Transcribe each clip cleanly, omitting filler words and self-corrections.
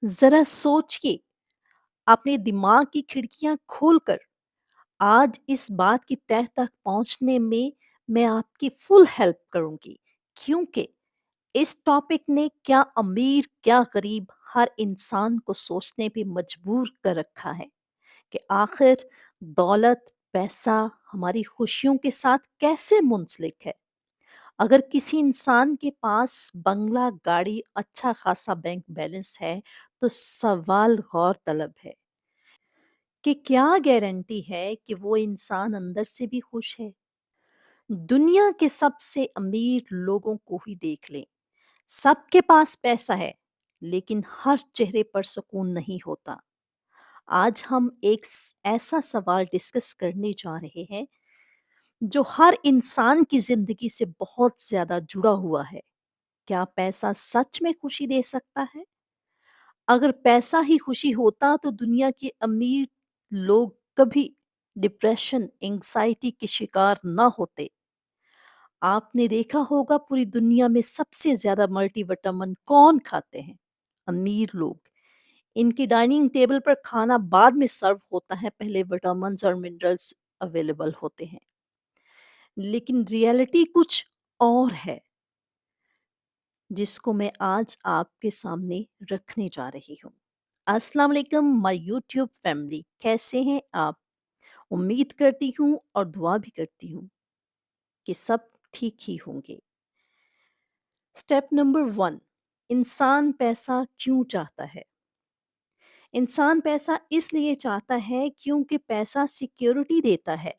ज़रा सोचिए, अपने दिमाग की खिड़कियाँ खोलकर आज इस बात की तह तक पहुँचने में मैं आपकी फुल हेल्प करूँगी। क्योंकि इस टॉपिक ने क्या अमीर, क्या गरीब हर इंसान को सोचने पे मजबूर कर रखा है कि आखिर दौलत, पैसा हमारी खुशियों के साथ कैसे मुंसलिक है। अगर किसी इंसान के पास बंगला, गाड़ी, अच्छा खासा बैंक बैलेंस है, तो सवाल गौर तलब है कि क्या गारंटी है कि वो इंसान अंदर से भी खुश है? दुनिया के सबसे अमीर लोगों को ही देख लें। सबके पास पैसा है, लेकिन हर चेहरे पर सुकून नहीं होता। आज हम एक ऐसा सवाल डिस्कस करने जा रहे हैं जो हर इंसान की जिंदगी से बहुत ज्यादा जुड़ा हुआ है। क्या पैसा सच में खुशी दे सकता है? अगर पैसा ही खुशी होता तो दुनिया के अमीर लोग कभी डिप्रेशन, एंग्जायटी के शिकार ना होते। आपने देखा होगा पूरी दुनिया में सबसे ज्यादा मल्टीविटामिन कौन खाते हैं? अमीर लोग। इनकी डाइनिंग टेबल पर खाना बाद में सर्व होता है, पहले विटामिन्स और मिनरल्स अवेलेबल होते हैं। लेकिन रियलिटी कुछ और है, जिसको मैं आज आपके सामने रखने जा रही हूँ। अस्सलाम वालेकुम माय यूट्यूब फैमिली, कैसे हैं आप? उम्मीद करती हूँ और दुआ भी करती हूँ कि सब ठीक ही होंगे। स्टेप नंबर 1, इंसान पैसा क्यों चाहता है? इंसान पैसा इसलिए चाहता है क्योंकि पैसा सिक्योरिटी देता है।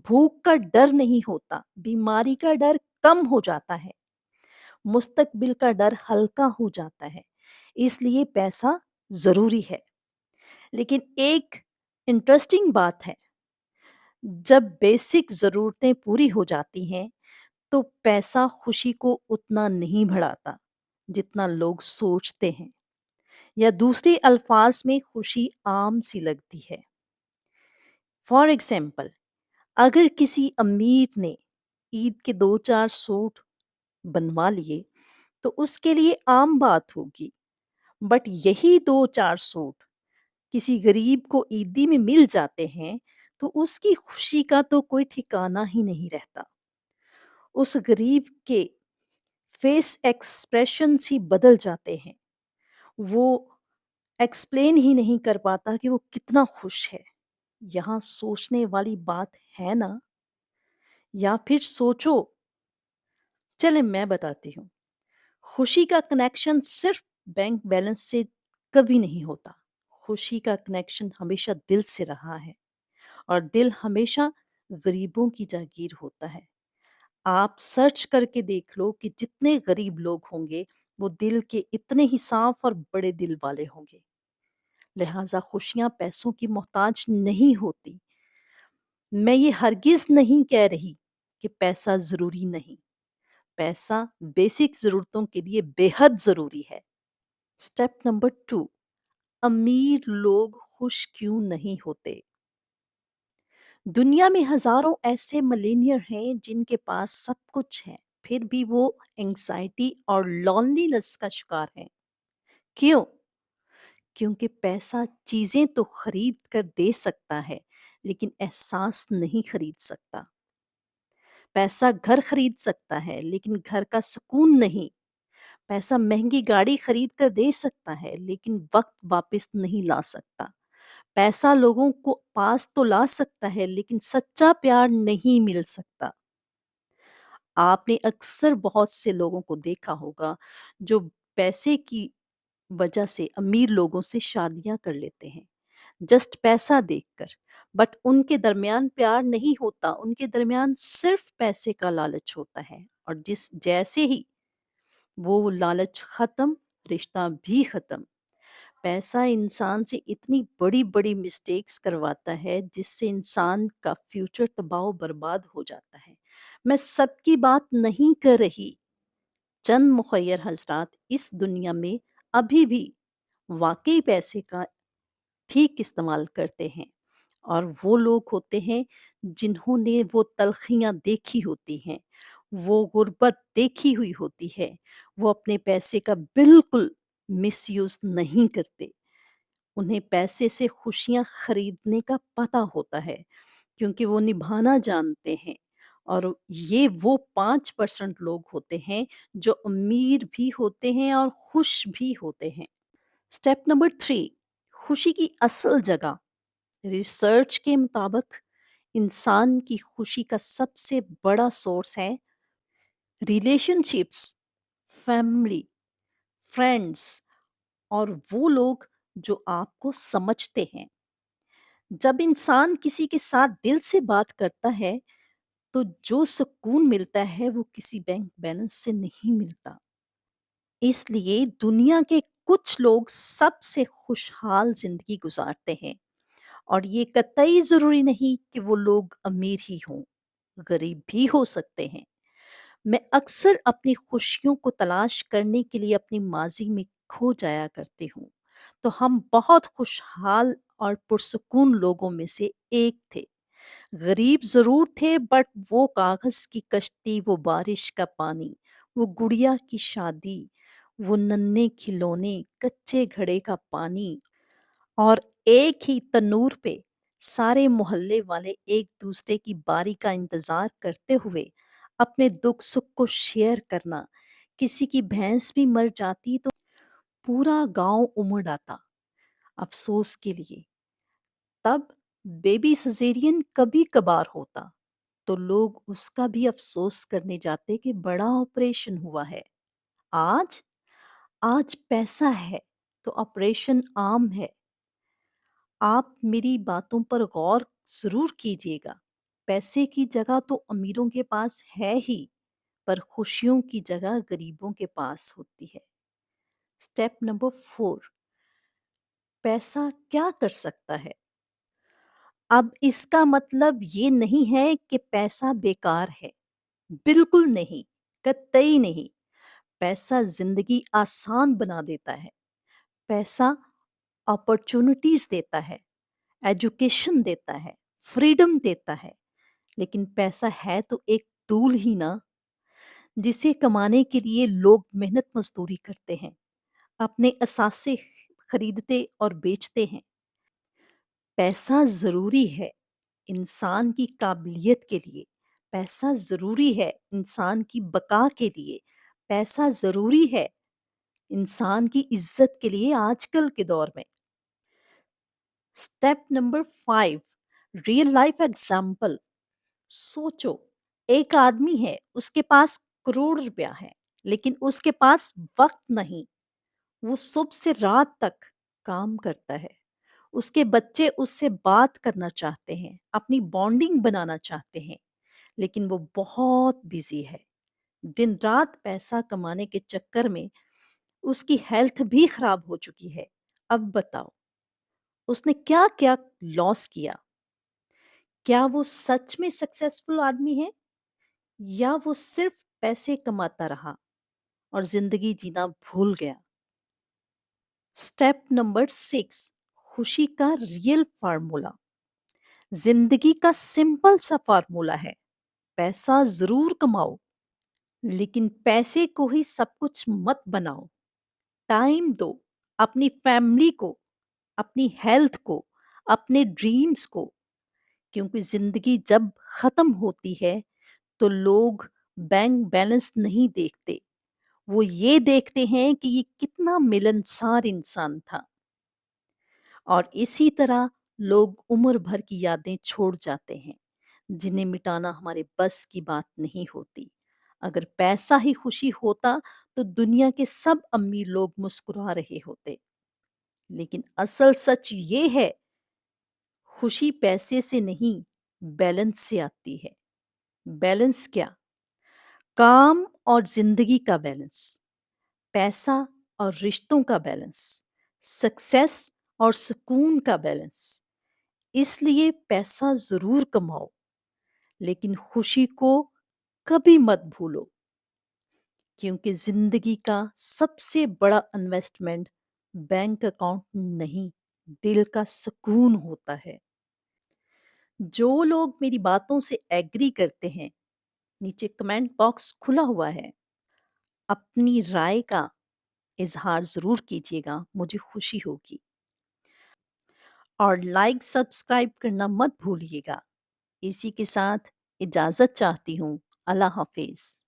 भूख का डर नहीं होता, बीमारी का डर कम हो जाता है, मुस्तकबिल का डर हल्का हो जाता है। इसलिए पैसा ज़रूरी है। लेकिन एक इंटरेस्टिंग बात है, जब बेसिक ज़रूरतें पूरी हो जाती हैं, तो पैसा खुशी को उतना नहीं बढ़ाता, जितना लोग सोचते हैं। या दूसरे अल्फाज में खुशी आम सी लगती है। फॉर एग्जाम्पल, अगर किसी अमीर ने ईद के 2-4 सूट बनवा लिए, तो उसके लिए आम बात होगी। बट यही 2-4 सूट किसी गरीब को ईदी में मिल जाते हैं, तो उसकी खुशी का तो कोई ठिकाना ही नहीं रहता। उस गरीब के फेस एक्सप्रेशंस ही बदल जाते हैं। वो एक्सप्लेन ही नहीं कर पाता कि वो कितना खुश है। यहाँ सोचने वाली बात है ना? या फिर सोचो, चले मैं बताती हूँ। खुशी का कनेक्शन सिर्फ बैंक बैलेंस से कभी नहीं होता। खुशी का कनेक्शन हमेशा दिल से रहा है, और दिल हमेशा गरीबों की जागीर होता है। आप सर्च करके देख लो कि जितने गरीब लोग होंगे, वो दिल के इतने ही साफ और बड़े दिल वाले होंगे। लिहाजा खुशियाँ पैसों की मोहताज नहीं होती। मैं ये हरगिज़ नहीं कह रही कि पैसा ज़रूरी नहीं। पैसा बेसिक ज़रूरतों के लिए बेहद ज़रूरी है। स्टेप नंबर 2, अमीर लोग खुश क्यों नहीं होते? दुनिया में हज़ारों ऐसे मिलियनियर हैं जिनके पास सब कुछ है, फिर भी वो एंग्ज़ायटी और लोनलीनेस का शिकार हैं। क्यों? क्योंकि पैसा चीज़ें तो खरीद कर दे सकता है, लेकिन एहसास नहीं खरीद सकता। पैसा घर खरीद सकता है, लेकिन घर का सुकून नहीं। पैसा महँगी गाड़ी खरीद कर दे सकता है, लेकिन वक़्त वापस नहीं ला सकता। पैसा लोगों को पास तो ला सकता है, लेकिन सच्चा प्यार नहीं मिल सकता। आपने अक्सर बहुत से लोगों को देखा होगा, जो पैसे की वजह से अमीर लोगों से शादियाँ कर लेते हैं, जस्ट पैसा देखकर। बट उनके दरमियान प्यार नहीं होता, उनके दरमियान सिर्फ पैसे का लालच होता है, और जिस जैसे ही वो लालच खत्म, रिश्ता भी खत्म। पैसा इंसान से इतनी बड़ी-बड़ी मिस्टेक्स करवाता है, जिससे इंसान का फ्यूचर तबाह बर्बाद हो जाता है। मैं सबकी बात नहीं कर रही, चंद मुखय्यर हज़रात इस दुनिया में अभी भी वाक़ई पैसे का ठीक इस्तेमाल करते हैं, और वो लोग होते हैं जिन्होंने वो तलख़ियाँ देखी होती हैं, वो गुर्बत देखी हुई होती है, वो अपने पैसे का बिल्कुल मिस यूज़ नहीं करते। उन्हें पैसे से खुशियाँ खरीदने का पता होता है क्योंकि वो निभाना जानते हैं। और ये वो 5% लोग होते हैं जो अमीर भी होते हैं और खुश भी होते हैं। स्टेप नंबर 3, खुशी की असल जगह। रिसर्च के मुताबिक इंसान की खुशी का सबसे बड़ा सोर्स है रिलेशनशिप्स, फैमिली, फ्रेंड्स और वो लोग जो आपको समझते हैं। जब इंसान किसी के साथ दिल से बात करता है तो जो सुकून मिलता है वो किसी बैंक बैलेंस से नहीं मिलता। इसलिए दुनिया के कुछ लोग सबसे खुशहाल जिंदगी गुजारते हैं और ये कतई जरूरी नहीं कि वो लोग अमीर ही हों, गरीब भी हो सकते हैं। मैं अक्सर अपनी खुशियों को तलाश करने के लिए अपनी माजी में खो जाया करती हूँ। तो हम बहुत खुशहाल और पुरसुकून लोगों में से एक थे। गरीब ज़रूर थे बट वो कागज़ की कश्ती, वो बारिश का पानी, वो गुड़िया की शादी, वो नन्हे खिलौने, कच्चे घड़े का पानी और एक ही तनूर पे सारे मोहल्ले वाले एक दूसरे की बारी का इंतज़ार करते हुए अपने दुख-सुख को शेयर करना। किसी की भैंस भी मर जाती तो पूरा गाँव उमड़ आता अफ़सोस के लिए। तब बेबी सिज़ेरियन कभी-कभार होता, तो लोग उसका भी अफ़सोस करने जाते कि बड़ा ऑपरेशन हुआ है। आज? आज पैसा है, तो ऑपरेशन आम है। आप मेरी बातों पर गौर ज़रूर कीजिएगा। पैसे की जगह तो अमीरों के पास है ही, पर खुशियों की जगह गरीबों के पास होती है। स्टेप नंबर 4, पैसा क्या कर सकता है? अब इसका मतलब ये नहीं है कि पैसा बेकार है। बिल्कुल नहीं, कतई नहीं। पैसा ज़िंदगी आसान बना देता है। पैसा अपॉर्च्युनिटीज़ देता है, एजुकेशन देता है, फ्रीडम देता है। लेकिन पैसा है तो एक टूल ही ना, जिसे कमाने के लिए लोग मेहनत मज़दूरी करते हैं, अपने असासे खरीदते और बेचते हैं। पैसा ज़रूरी है इंसान की काबिलियत के लिए, पैसा ज़रूरी है इंसान की बका के लिए, पैसा ज़रूरी है इंसान की इज़्ज़त के लिए आजकल के दौर में। Step number 5, real life example. सोचो, एक आदमी है, उसके पास करोड़ रुपया है, लेकिन उसके पास वक़्त नहीं। वो सुबह से रात तक काम करता है। उसके बच्चे उससे बात करना चाहते हैं, अपनी बॉन्डिंग बनाना चाहते हैं, लेकिन वो बहुत बिज़ी है। दिन-रात पैसा कमाने के चक्कर में उसकी हेल्थ भी खराब हो चुकी है। अब बताओ, उसने क्या-क्या लॉस किया? क्या वो सच में सक्सेसफुल आदमी है या वो सिर्फ पैसे कमाता रहा और ज़िंदगी जीना भूल गया? स्टेप नंबर 6, खुशी का रियल फार्मूला। जिंदगी का सिंपल सा फार्मूला है, पैसा जरूर कमाओ, लेकिन पैसे को ही सब कुछ मत बनाओ। टाइम दो, अपनी फैमिली को, अपनी हेल्थ को, अपने ड्रीम्स को, क्योंकि जिंदगी जब खत्म होती है तो लोग बैंक बैलेंस नहीं देखते, वो ये देखते हैं कि ये कितना मिलनसार इंसान था। और इसी तरह लोग उम्र भर की यादें छोड़ जाते हैं, जिन्हें मिटाना हमारे बस की बात नहीं होती। अगर पैसा ही खुशी होता तो दुनिया के सब अमीर लोग मुस्कुरा रहे होते। लेकिन असल सच ये है, खुशी पैसे से नहीं, बैलेंस से आती है। बैलेंस क्या? काम और जिंदगी का बैलेंस, पैसा और रिश्तों का बैलेंस, सक्सेस और सुकून का बैलेंस। इसलिए पैसा ज़रूर कमाओ, लेकिन खुशी को कभी मत भूलो, क्योंकि ज़िंदगी का सबसे बड़ा इन्वेस्टमेंट बैंक अकाउंट नहीं, दिल का सुकून होता है। जो लोग मेरी बातों से एग्री करते हैं, नीचे कमेंट बॉक्स खुला हुआ है। अपनी राय का اظہار ضرور کیجیے گا، مجھے خوشی ہوگی۔ اور لائک سبسکرائب کرنا مت بھولیے گا۔ اسی کے ساتھ اجازت چاہتی ہوں۔ اللہ حافظ۔